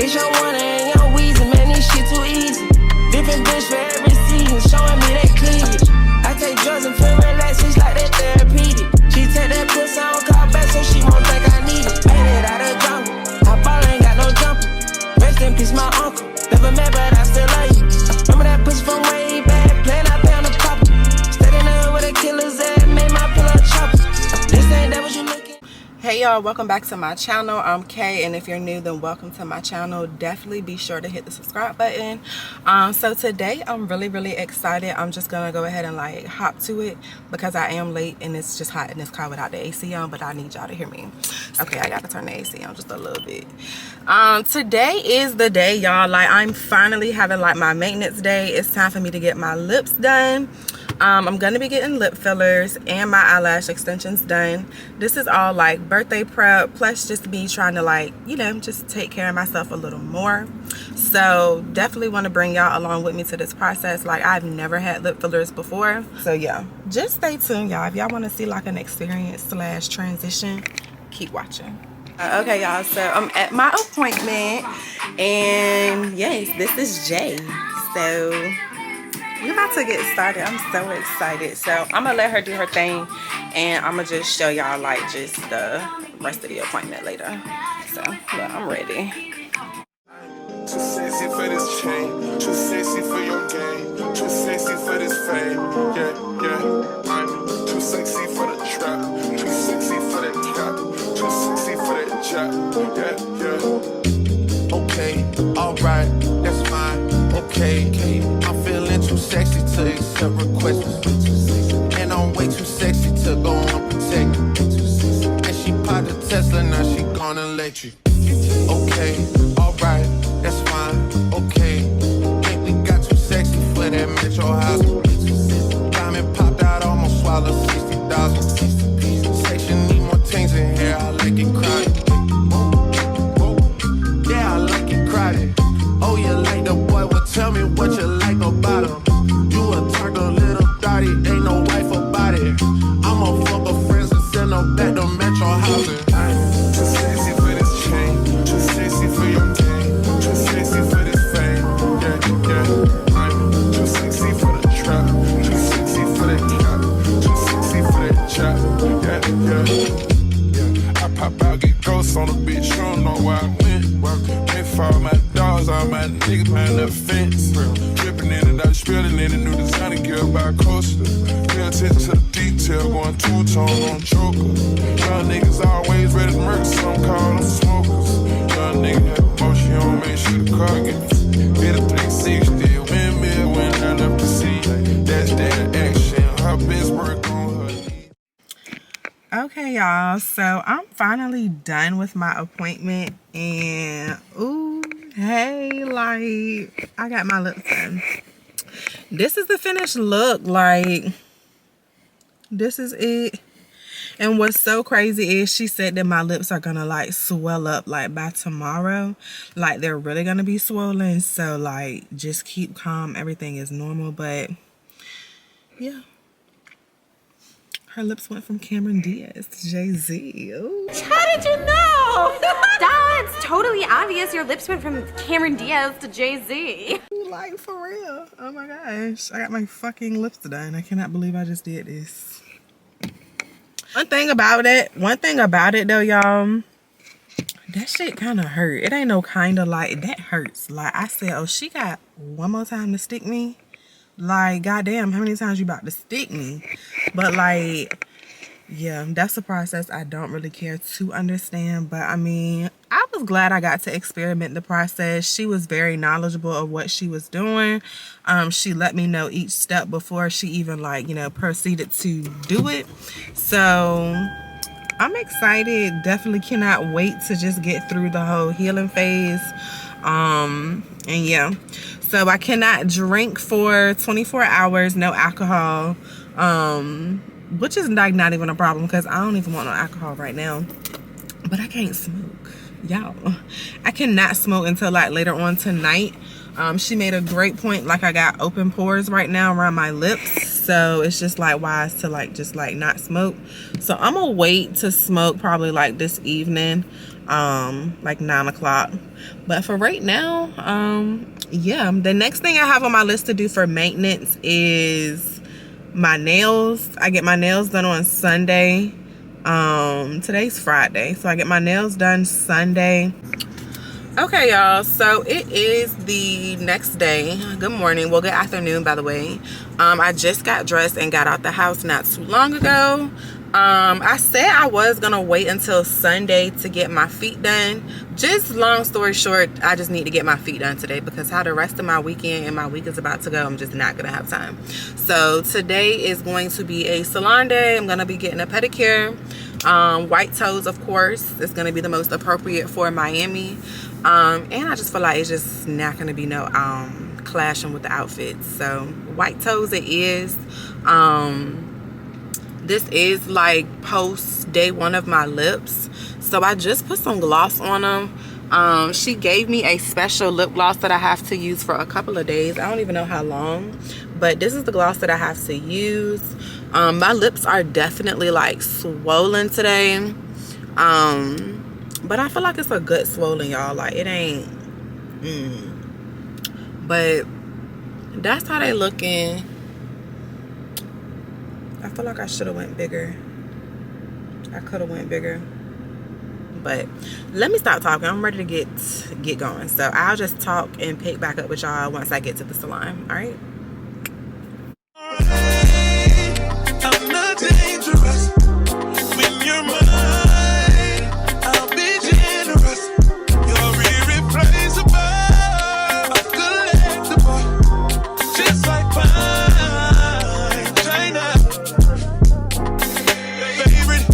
Bitch, I want it and young Weezy, man, this shit too easy. Different bitch for every season, showing me that cleavage. I take drugs and feel relaxed, it's like that therapeutic. She take that pussy, I don't call back, so she won't think I need it. Made it out of jungle, I ball ain't got no jumper. Rest in peace, my uncle. Never met, but I still love you. Remember that pussy from way back, playing out there on the pop. Stayed in there with a killer's ass, made my pillow chopper. This ain't that what you looking. Hey y'all, welcome back to my channel. I'm Kay, and if you're new, then welcome to my channel. Definitely be sure to hit the subscribe button. So today I'm really excited. I'm just gonna go ahead and like hop to it because I am late and it's just hot in this car without the AC on, but I need y'all to hear me. Okay, I gotta turn the AC on just a little bit. Today is the day, y'all. Like, I'm finally having like my maintenance day. It's time for me to get my lips done. I'm gonna be getting lip fillers and my eyelash extensions done. This is all like birthday prep plus just me trying to, like, you know, just take care of myself a little more. So definitely want to bring y'all along with me to this process. Like, I've never had lip fillers before, so yeah, just stay tuned, y'all. If y'all want to see like an experience slash transition, keep watching. Okay y'all, so I'm at my appointment and yes, this is Jay. So we're about to get started. I'm so excited. So I'm gonna let her do her thing and I'm gonna just show y'all like just the rest of the appointment later. So yeah, I'm ready. Too sexy for this chain, too sexy for your game, too sexy for this fame. Yeah, I'm too sexy for the trap, too sexy for that cap, too sexy for that job. Yeah. Okay, alright, that's fine. Okay, I'm feeling too sexy to accept requests, and I'm way too sexy to go unprotected. And she popped the Tesla, now she gone electric. Okay, alright, that's fine. Okay, think we got too sexy for that Metro house. Diamond popped out, almost swallowed 60,000. Section need more things in here, I like it crowded. Yeah, I like it crowded. Oh, you like the boy, well tell me what you like about him. You a turtle little thotty, ain't no wife about it. I'ma fuck her friends and send her back to Metro housing. Too sexy for this chain, too sexy for your game, too sexy for this fame. Yeah. I'm too sexy for the trap, too sexy for that cap, too sexy for that job. Yeah. I pop out, get ghosts on the bitch, you don't know where I went. Can't follow my dogs, all my niggas behind the fence. Dripping in and out, spilling in the new designer gear by coaster. Pay attention to the detail, going two-tone on choker. Young niggas always ready to murder, some call them smokers. Young nigga have emotion, you don't make sure the car gets hit a 360, windmill when I left the scene. That's that action, her best work on her knees. Okay y'all, so I'm finally done with my appointment and ooh, hey, like, I got my lips done. This is the finished look. Like, this is it. And what's so crazy is she said that my lips are gonna like swell up like by tomorrow. Like, they're really gonna be swollen. So like, just keep calm, everything is normal. But yeah, her lips went from Cameron Diaz to Jay-Z. Ooh. How did you know? Duh, it's totally obvious your lips went from Cameron Diaz to Jay-Z. Like, for real. Oh my gosh. I got my fucking lips done. I cannot believe I just did this. One thing about it though, y'all, that shit kind of hurt. It ain't no kind of, like, that hurts. Like, I said, oh, she got one more time to stick me. Like, goddamn, how many times you about to stick me? But like, yeah, that's a process I don't really care to understand. But I mean, I was glad I got to experiment the process. She was very knowledgeable of what she was doing. She let me know each step before she even, like, you know, proceeded to do it. So I'm excited. Definitely cannot wait to just get through the whole healing phase. And yeah, so I cannot drink for 24 hours, no alcohol, which is like not even a problem because I don't even want no alcohol right now. But I can't smoke, y'all. I cannot smoke until like later on tonight. She made a great point, like I got open pores right now around my lips, so it's just like wise to like just like not smoke. So I'm gonna wait to smoke probably like this evening, like 9 o'clock. But for right now, yeah, the next thing I have on my list to do for maintenance is my nails. I get my nails done on Sunday. Today's Friday, so I get my nails done Sunday. Okay, y'all, so it is the next day. Good morning, well, good afternoon, by the way. I just got dressed and got out the house not too long ago. I said I was gonna wait until Sunday to get my feet done. Just long story short, I just need to get my feet done today because how the rest of my weekend and my week is about to go, I'm just not gonna have time. So today is going to be a salon day. I'm gonna be getting a pedicure. White toes, of course, is gonna be the most appropriate for Miami. And I just feel like it's just not gonna be no clashing with the outfits. So white toes it is. This is like post day 1 of my lips, so I just put some gloss on them. She gave me a special lip gloss that I have to use for a couple of days. I don't even know how long, but this is the gloss that I have to use. My lips are definitely like swollen today, but I feel like it's a good swollen, y'all. Like it ain't but that's how they looking. I feel like I should have went bigger. I could have went bigger, but let me stop talking. I'm ready to get going, so I'll just talk and pick back up with y'all once I get to the salon. All right. I'm not dangerous when you're mine. I'll be generous. You're irreplaceable, collectible, just like fine china. Favorite,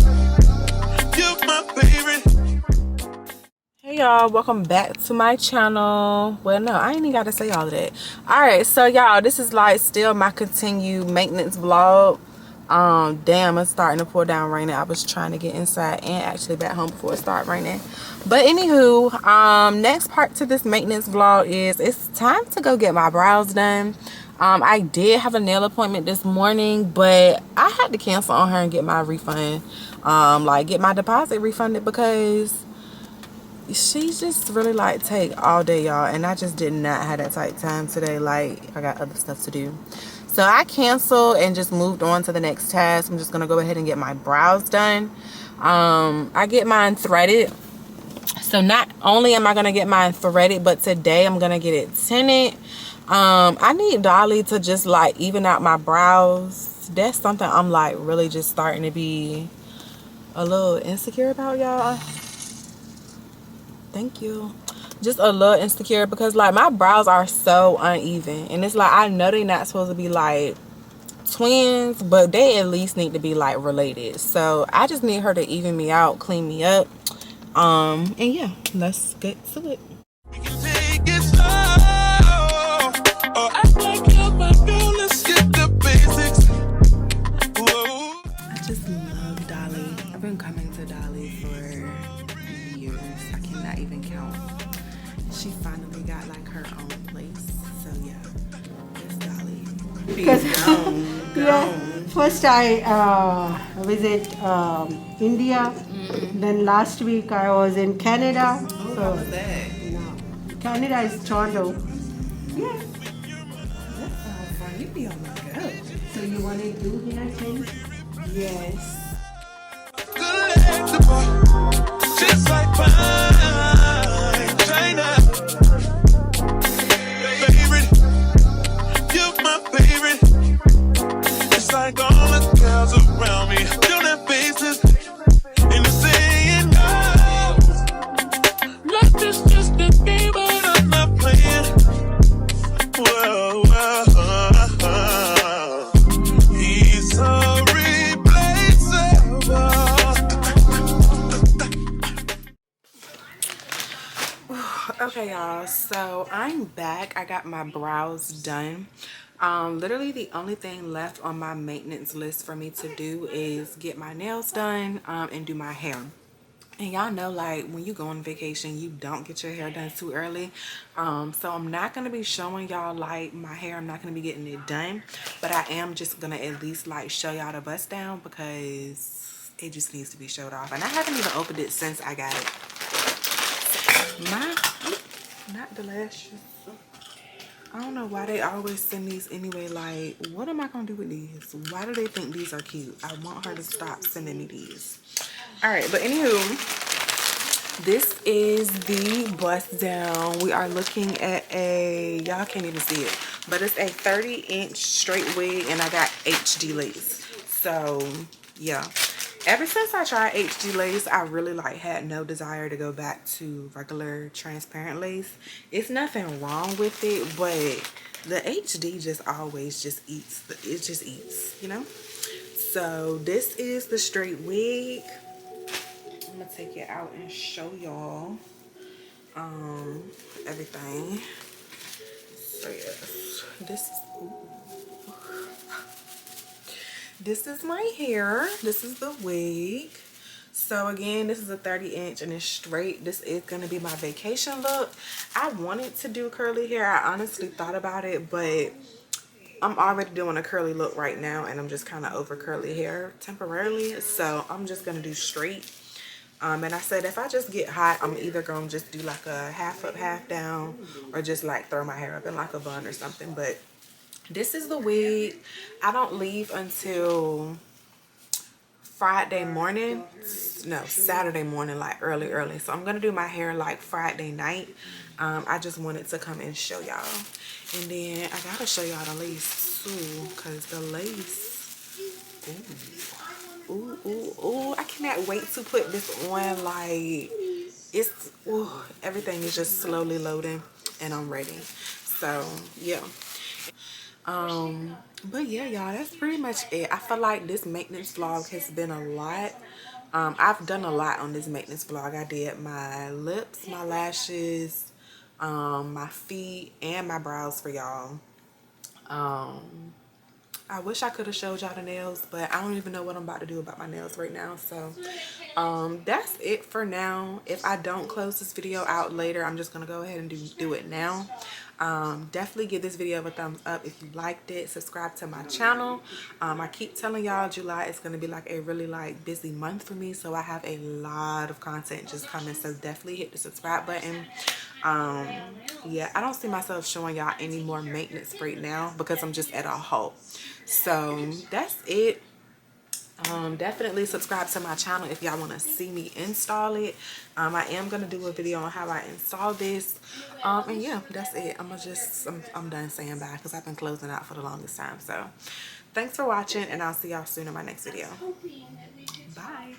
you're my favorite. Hey y'all, welcome back to my channel. Well, no, I ain't even gotta say all of that. All right, so y'all, this is like still my continued maintenance vlog. Damn, it's starting to pour down raining. I was trying to get inside and actually back home before it started raining. But anywho, next part to this maintenance vlog is it's time to go get my brows done. I did have a nail appointment this morning, but I had to cancel on her and get my refund, like get my deposit refunded, because she just really like take all day, y'all, and I just did not have that tight time today. Like I got other stuff to do, so I canceled and just moved on to the next task. I'm just gonna go ahead and get my brows done. I get mine threaded, so not only am I gonna get mine threaded, but today I'm gonna get it tinted. I need Dolly to just like even out my brows. That's something I'm like really just starting to be a little insecure about, y'all. Thank you. Just a little insecure because like my brows are so uneven, and it's like I know they're not supposed to be like twins, but they at least need to be like related. So I just need her to even me out, clean me up, and yeah, let's get to it. We can take it slow, or act like you're my girl. Let's get the basics. Whoa. I just love Dolly. I've been coming to Dolly for years. I cannot even count. She finally got like her own place. So yeah, it's Dolly. Because Gone. yeah, first I visit India. Then last week I was in Canada. Oh, So how was that? no, Canada is Toronto. Yeah. That sounds fun. You be on the go. So you want to do hair change? Yes. Collectible, just like fine china. Favorite, you're my favorite. It's like all the girls around me don't have faces, and they're saying no. Life is just a game, but I'm not playing. Whoa, whoa, whoa. He's so replaceable. Okay, y'all, so I'm back. I got my brows done. Literally the only thing left on my maintenance list for me to do is get my nails done and do my hair. And y'all know, like, when you go on vacation, you don't get your hair done too early. So I'm not going to be showing y'all, like, my hair. I'm not going to be getting it done. But I am just going to at least, like, show y'all the bust down because it just needs to be showed off. And I haven't even opened it since I got it. Not the lashes. I don't know why they always send these anyway. Like, what am I going to do with these? Why do they think these are cute? I want her to stop sending me these. Alright, but anywho, this is the bust down. We are looking at a, y'all can't even see it, but it's a 30-inch straight wig, and I got HD lace. So yeah, ever since I tried HD lace, I really like had no desire to go back to regular transparent lace. It's nothing wrong with it, but the HD just always just eats. It just eats, you know. So this is the straight wig. I'm gonna take it out and show y'all everything. So yes, this is my hair. This is the wig. So again, this is a 30-inch and it's straight. This is gonna be my vacation look. I wanted to do curly hair. I honestly thought about it, but I'm already doing a curly look right now, and I'm just kind of over curly hair temporarily. So I'm just gonna do straight. And I said if I just get hot, I'm either gonna just do like a half up, half down, or just like throw my hair up in like a bun or something. But this is the wig. I don't leave until Friday morning. No, Saturday morning, like early. So I'm gonna do my hair like Friday night. I just wanted to come and show y'all. And then I gotta show y'all the lace too, because the lace, ooh, I cannot wait to put this on. Like, it's, ooh, everything is just slowly loading and I'm ready. So yeah. But yeah, y'all, that's pretty much it. I feel like this maintenance vlog has been a lot. I've done a lot on this maintenance vlog. I did my lips, my lashes, my feet, and my brows for y'all. I wish I could have showed y'all the nails, but I don't even know what I'm about to do about my nails right now. So that's it for now. If I don't close this video out later, I'm just gonna go ahead and do it now. Definitely give this video a thumbs up if you liked it. Subscribe to my channel. I keep telling y'all July is going to be like a really like busy month for me, so I have a lot of content just coming, so definitely hit the subscribe button. Yeah, I don't see myself showing y'all any more maintenance right now because I'm just at a halt. So that's it. Definitely subscribe to my channel if y'all want to see me install it. I am gonna do a video on how I install this, and yeah, that's it. I'm done saying bye because I've been closing out for the longest time. So thanks for watching, and I'll see y'all soon in my next video. Bye.